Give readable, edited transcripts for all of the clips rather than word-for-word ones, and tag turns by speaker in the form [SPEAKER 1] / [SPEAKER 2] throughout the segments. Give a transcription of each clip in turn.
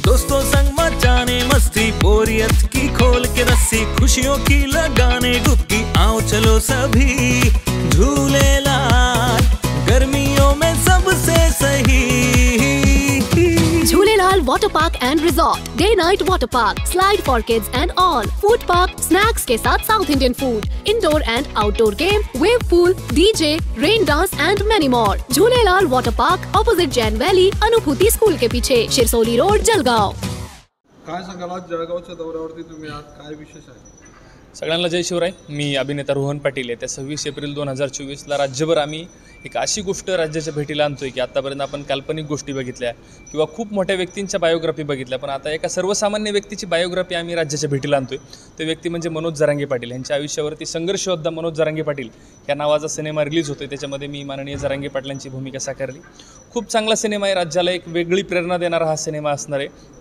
[SPEAKER 1] दोस्तों संग मचाने मस्ती, बोरियत की खोल के रस्सी, खुशियों की लगाने डुबकी, आओ चलो सभी झूलेलाल, गर्मियों में सबसे सही।
[SPEAKER 2] Jhulelal water park and resort, day night water park, slide for kids and all, food park, snacks के साथ south Indian food, indoor and outdoor game, wave pool, DJ, rain dance and many more. Jhulelal water park, opposite Jain valley, Anubhuti school के पीछे, Shirsoli road, Jalgaon.
[SPEAKER 3] काय सांगाल आज जळगावच्या दौऱ्यावरती तुम्ही आज काय विशेष आहे?
[SPEAKER 4] सगळ्यांना जय शिवराय। मी अभिनेता रोहन पाटील आहे। त्या 26 एप्रिल 2024ला राज्यभर आम्ही एक अशी गोष्ट राज्याच्या भेटीला आणतोय की आतापर्यंत आपण काल्पनिक गोष्टी बघितल्या किंवा खूप मोठ्या व्यक्तींच्या बायोग्राफी बघितल्या, पण आता एका सर्वसामान्य व्यक्तीची बायोग्राफी आम्ही राज्याच्या भेटीला आणतोय। ते व्यक्ती म्हणजे मनोज जरांगे पाटील। यांच्या आयुष्यावरती संघर्ष योद्धा मनोज जरांगे पाटील या नावाचा सिनेमा रिलीज होतोय। त्याच्यामध्ये मी माननीय जरांगे पाटलांची भूमिका साकारली। खूप चांगला सिनेमा आहे, राज्याला एक वेगळी प्रेरणा देणारा हा सिनेमा असणार आहे।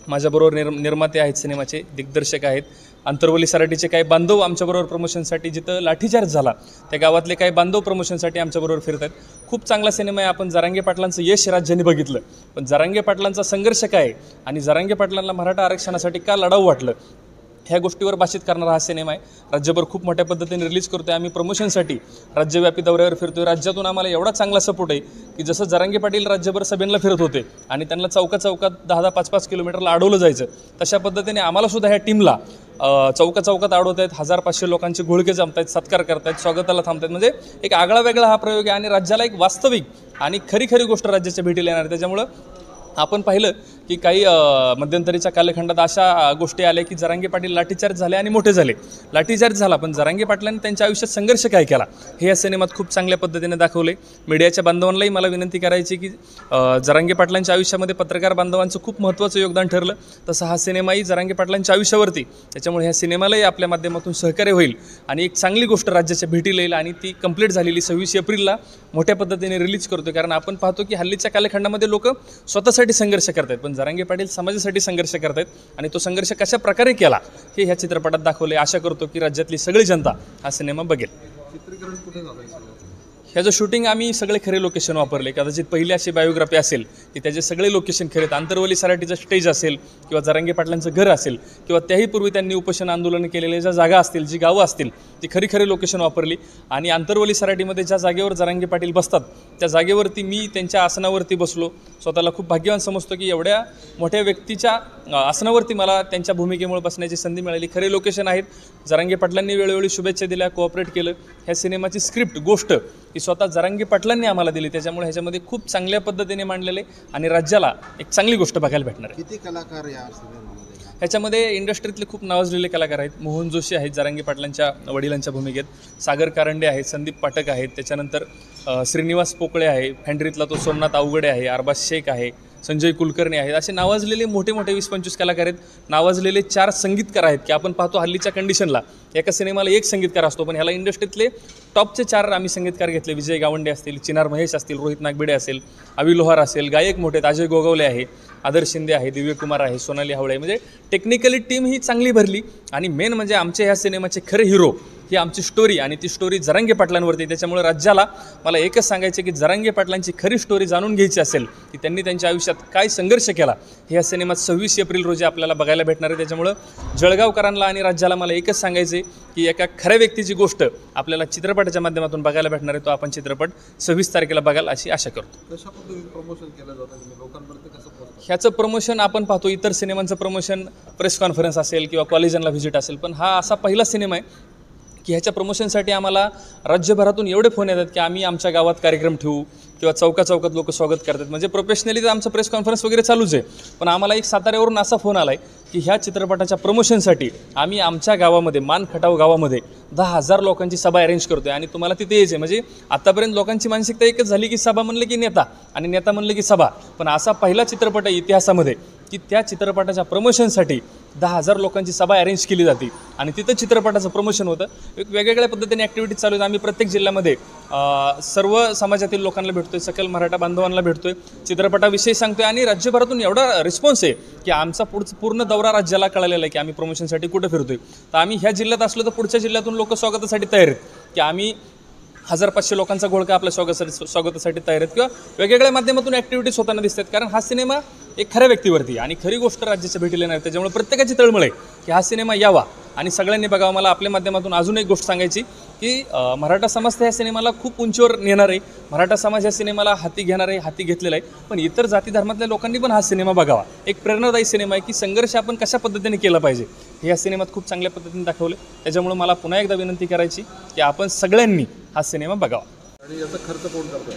[SPEAKER 4] माझ्याबरोबर निर्माते आहेत, सिनेमाचे दिग्दर्शक आहेत, अंतरवली सराटीचे काही बांधव आमच्याबरोबर प्रमोशनसाठी, जिथं लाठीचार्ज झाला त्या गावातले काही बांधव प्रमोशनसाठी आमच्याबरोबर फिरत आहेत। खूप चांगला सिनेमा आहे। आपण जरांगे पाटलांचं यश राज्याने बघितलं, पण जरांगे पाटलांचा संघर्ष काय आहे आणि जरांगे पाटलांना मराठा आरक्षणासाठी का लढाऊ वाटलं ह्या गोष्टीवर भाषित करणारा हा सिनेमा आहे। राज्यभर खूप मोठ्या पद्धतीने रिलीज करतोय। आम्ही प्रमोशनसाठी राज्यव्यापी दौऱ्यावर फिरतोय। राज्यातून आम्हाला एवढा चांगला सपोर्ट आहे की जसं जरांगे पाटील राज्यभर सभेला फिरत होते आणि त्यांना चौकात 10-10, 5-5 किलोमीटरला अडवलं जायचं, तशा पद्धतीने आम्हाला सुद्धा ह्या टीमला चौकात अडवत आहेत। 1500 लोकांचे घोळके जमत आहेत, सत्कार करतायत, स्वागताला थांबतायत। म्हणजे एक आगळा वेगळा हा प्रयोग आहे आणि राज्याला एक वास्तविक आणि खरी गोष्ट राज्याच्या भेटीला येणार आहे। त्याच्यामुळं आपण पाहिलं की काही मध्यंतरीच्या कालखंडात अशा गोष्टी आल्या की जरांगे पाटील लाठीचार्ज झाले आणि मोठे झाले। लाठीचार्ज झाला, पण जरांगे पाटलांनी त्यांच्या आयुष्यात संघर्ष काय केला हे या सिनेमात खूप चांगल्या पद्धतीने दाखवले। मीडियाच्या बांधवांनाही मला विनंती करायची की जरांगे पाटलांच्या आयुष्यामध्ये पत्रकार बांधवांचं खूप महत्त्वाचं योगदान ठरलं, तसं हा सिनेमाही जरांगे पाटलांच्या आयुष्यावरती, त्याच्यामुळे ह्या सिनेमालाही आपल्या माध्यमातून सहकार्य होईल आणि एक चांगली गोष्ट राज्याच्या भेटीला येईल आणि ती कंप्लीट झालेली 26 एप्रिलला मोठ्या पद्धतीने रिलीज करतो। कारण आपण पाहतो की हल्लीच्या कालखंडामध्ये लोक स्वतःसाठी संघर्ष करतात, पण जरांगे पाटील समाजासाठी संघर्ष करतात आणि तो संघर्ष कशा प्रकारे केला हे ह्या चित्रपटात दाखवले। आशा करतो की राज्यातली सगळी जनता हा सिनेमा बघेल।
[SPEAKER 3] चित्रीकरण कुठे झालं?
[SPEAKER 4] ह्याचं शूटिंग आम्ही सगळे खरे लोकेशन वापरले। कदाचित पहिली अशी बायोग्राफी असेल की त्याचे सगळे लोकेशन खरेत, अंतरवली सराटीचं स्टेज असेल किंवा जरांगे पाटलांचं घर असेल किंवा त्याही पूर्वी त्यांनी उपोषण आंदोलन केलेले ज्या जागा असतील, जी गावं असतील, ती खरी लोकेशन वापरली आणि अंतरवली सराटीमध्ये ज्या जागेवर जरांगे पाटील बसतात त्या जागेवरती मी त्यांच्या आसनावरती बसलो। स्वतःला खूप भाग्यवान समजतो की एवढ्या मोठ्या व्यक्तीच्या आसनावरती मला त्यांच्या भूमिकेमुळे बसण्याची संधी मिळाली। खरे लोकेशन आहेत। जरांगे पाटलांनी वेळोवेळी शुभेच्छा दिल्या, कोऑपरेट केलं। ह्या सिनेमाची स्क्रिप्ट गोष्ट ही स्वतः जरांगे पाटलांनी आम्हाला दिली, त्याच्यामुळे ह्याच्यामध्ये खूप चांगल्या पद्धतीने मांडलेले आणि राज्याला एक चांगली गोष्ट बघायला भेटणार आहे।
[SPEAKER 3] किती कलाकार या सिनेमामध्ये?
[SPEAKER 4] ह्याच्यामध्ये इंडस्ट्रीतले खूप नावाजलेले कलाकार आहेत। मोहन जोशी आहेत जरांगे पाटलांच्या वडिलांच्या भूमिकेत, सागर कारंडे आहेत, संदीप पाठक आहेत, त्याच्यानंतर श्रीनिवास पोकळे आहे, फॅन्ड्रीतला तो सोमनाथ अवघडे आहे, अरबाज शेख आहे, संजय कुलकर्णी आहेत। असे नावाजलेले मोठे 20-25 कलाकार आहेत। नावाजलेले 4 संगीतकार आहेत की आपण पाहतो हल्लीच्या कंडिशनला एका सिनेमाला 1 संगीतकार असतो, पण ह्याला इंडस्ट्रीतले टॉपचे 4 आम्ही संगीतकार घेतले। विजय गावंडे असतील, चिनार महेश असतील, रोहित नागबिडे असेल, अवी लोहार असेल, गायक मोठे अजय गोगावले आहे, आदर्श शिंदे आहे, दिव्य कुमार आहे, सोनाली हावळे, म्हणजे टेक्निकली टीम ही चांगली भरली आणि मेन म्हणजे आमच्या ह्या सिनेमाचे खरे हिरो ही आमची स्टोरी आणि ती स्टोरी जरांगे पाटलांवरती। त्याच्यामुळे राज्याला मला एकच सांगायचं की जरांगे पाटलांची खरी स्टोरी जाणून घ्यायची असेल की त्यांनी त्यांच्या आयुष्यात काय संघर्ष केला हे या सिनेमात 26 एप्रिल रोजी आपल्याला बघायला भेटणार आहे। त्याच्यामुळं जळगावकरांना आणि राज्याला मला एकच सांगायचं आहे की एका खऱ्या व्यक्तीची गोष्ट आपल्याला चित्रपटाच्या माध्यमातून बघायला भेटणार आहे। तो आपण चित्रपट 26 तारखेला बघाल अशी आशा करतो।
[SPEAKER 3] कशा पद्धतीने प्रमोशन केलं जातं, लोकांपर्यंत कसं पोहोचतं?
[SPEAKER 4] ह्याचं प्रमोशन आपण पाहतो इतर सिनेमांचं प्रमोशन प्रेस कॉन्फरन्स असेल किंवा कॉलेजांना व्हिजिट असेल, पण हा असा पहिला सिनेमा आहे की ह्याच्या प्रमोशनसाठी आम्हाला राज्यभरातून एवढे फोन येतात की आम्ही आमच्या गावात कार्यक्रम ठेवू किंवा चौकात लोक स्वागत करतात। म्हणजे प्रोफेशनली तर आमचं प्रेस कॉन्फरन्स वगैरे चालूच आहे, पण आम्हाला एक साताऱ्यावरून असा फोन आला आहे की ह्या चित्रपटाच्या प्रमोशनसाठी आम्ही आमच्या गावामध्ये मानखटाव गावामध्ये 10,000 लोकांची सभा अरेंज करतोय आणि तुम्हाला तिथे यायचं आहे। म्हणजे आतापर्यंत लोकांची मानसिकता एकच झाली की सभा म्हणलं की नेता आणि नेता म्हणलं की सभा, पण असा पहिला चित्रपट आहे इतिहासामध्ये की त्या चित्रपटाच्या प्रमोशनसाठी 10,000 लोकांची सभा अरेंज केली जाते आणि तिथं चित्रपटाचं प्रमोशन होतं। एक वेगवेगळ्या पद्धतीने ॲक्टिव्हिटीज चालू आहेत। आम्ही प्रत्येक जिल्ह्यामध्ये सर्व समाजातील लोकांना भेटतोय, सकल मराठा बांधवांना भेटतोय, चित्रपटाविषयी सांगतोय आणि राज्यभरातून एवढा रिस्पॉन्स आहे की आमचा पूर्ण दौरा राज्याला कळलेला आहे की आम्ही प्रमोशनसाठी कुठं फिरतोय। तर आम्ही ह्या जिल्ह्यात असलो तर पुढच्या जिल्ह्यातून लोक स्वागतासाठी तयार आहेत की आम्ही 1500 लोकांचा घोळका आपल्या स्वागतासाठी तयार आहेत किंवा वेगवेगळ्या माध्यमातून ॲक्टिव्हिटीज होताना दिसतात. कारण हा सिनेमा एक खऱ्या व्यक्तीवरती आणि खरी गोष्ट राज्याच्या भेटीला नाही. त्याच्यामुळे प्रत्येकाची तळमळ आहे की हा सिनेमा यावा आणि सगळ्यांनी बघावा. मला आपल्या माध्यमातून अजून एक गोष्ट सांगायची की मराठा समाज तर ह्या सिनेमाला खूप उंचीवर नेणार आहे. मराठा समाज ह्या सिनेमाला हाती घेणार आहे, हाती घेतलेला आहे. पण इतर जाती धर्मातल्या लोकांनी पण हा सिनेमा बघावा. एक प्रेरणादायी सिनेमा आहे की संघर्ष आपण कशा पद्धतीने केला पाहिजे हे या सिनेमात खूप चांगल्या पद्धतीने दाखवले. त्याच्यामुळे मला पुन्हा एकदा विनंती करायची की आपण सगळ्यांनी हा सिनेमा बघावा.
[SPEAKER 3] आणि याचा खर्च कोण करतोय?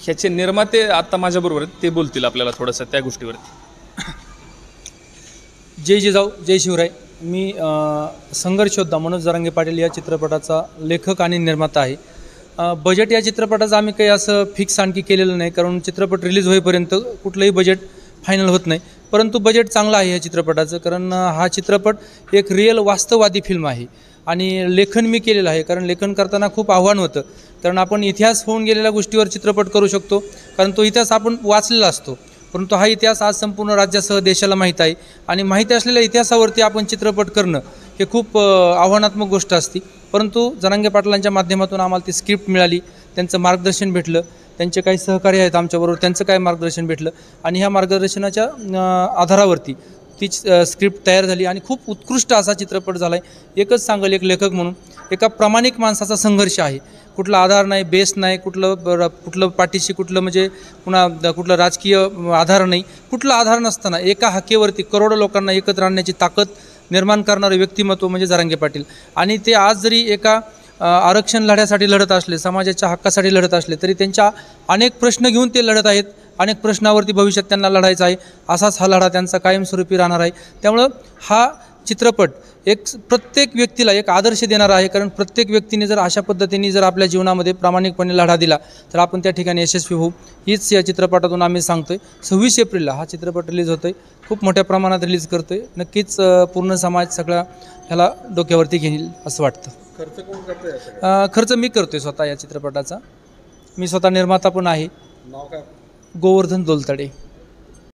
[SPEAKER 4] ह्याचे निर्माते आता माझ्याबरोबर आहेत, ते बोलतील आपल्याला थोडंसं त्या गोष्टीवरती.
[SPEAKER 5] जय जिजाऊ जय शिवराय. मी संघर्ष योद्धा मनोज जरांगे पाटील या चित्रपटाचा लेखक आणि निर्माता आहे. बजेट या चित्रपटाचं आम्ही काही असं फिक्स आणखी केलेलं नाही, कारण चित्रपट रिलीज होईपर्यंत कुठलंही बजेट फायनल होत नाही. परंतु बजेट चांगलं आहे या चित्रपटाचं, कारण हा चित्रपट एक रिअल वास्तववादी फिल्म आहे. आणि लेखन मी केलेलं आहे, कारण लेखन करताना खूप आव्हान होतं. कारण आपण इतिहास होऊन गेलेल्या गोष्टीवर चित्रपट करू शकतो, कारण तो इतिहास आपण वाचलेला असतो. परंतु हा इतिहास आज संपूर्ण राज्यासह देशाला माहीत आहे आणि माहिती असलेल्या इतिहासावरती आपण चित्रपट करणं हे खूप आव्हानात्मक गोष्ट असते. परंतु जरांगे पाटलांच्या माध्यमातून आम्हाला ती स्क्रिप्ट मिळाली, त्यांचं मार्गदर्शन भेटलं, त्यांचे काही सहकारी आहेत आमच्याबरोबर, त्यांचं काय मार्गदर्शन भेटलं आणि ह्या मार्गदर्शनाच्या आधारावरती ती स्क्रिप्ट तयार झाली आणि खूप उत्कृष्ट असा चित्रपट झाला आहे. एकच सांगेल एक लेखक म्हणून, एका प्रामाणिक माणसाचा संघर्ष आहे. कुठला आधार नाही, बेस नाही, कुठलं पाठीशी कुठलं म्हणजे पुन्हा कुठलं राजकीय आधार नाही, कुठला आधार नसताना एका हक्केवरती करोडो लोकांना एकत्र आणण्याची ताकद निर्माण करणारं व्यक्तिमत्व म्हणजे जरांगे पाटील. आणि ते आज जरी एका आरक्षण लढ्यासाठी लढत असले, समाजाच्या हक्कासाठी लढत असले, तरी त्यांच्या अनेक प्रश्न घेऊन ते लढत आहेत. अनेक प्रश्नावरती भविष्यात त्यांना लढायचा आहे. असाच हा लढा त्यांचा कायमस्वरूपी राहणार आहे. त्यामुळं हा चित्रपट एक प्रत्येक व्यक्तीला एक आदर्श देणारा आहे, कारण प्रत्येक व्यक्तीने जर अशा पद्धतीने जर आपल्या जीवनामध्ये प्रामाणिकपणे लढा दिला तर आपण त्या ठिकाणी यशस्वी होऊ. हीच या चित्रपटातून आम्ही सांगतोय. 26 एप्रिलला हा चित्रपट रिलीज होतोय, खूप मोठ्या प्रमाणात रिलीज करतोय. नक्कीच पूर्ण समाज सगळ्या ह्याला डोक्यावरती घेईल असं वाटतं.
[SPEAKER 3] खर्च कोण करतोय?
[SPEAKER 5] खर्च मी करतोय स्वतः या चित्रपटाचा. मी स्वतः निर्माता पण आहे.
[SPEAKER 3] नाव काय?
[SPEAKER 5] गोवर्धन दोलतडे.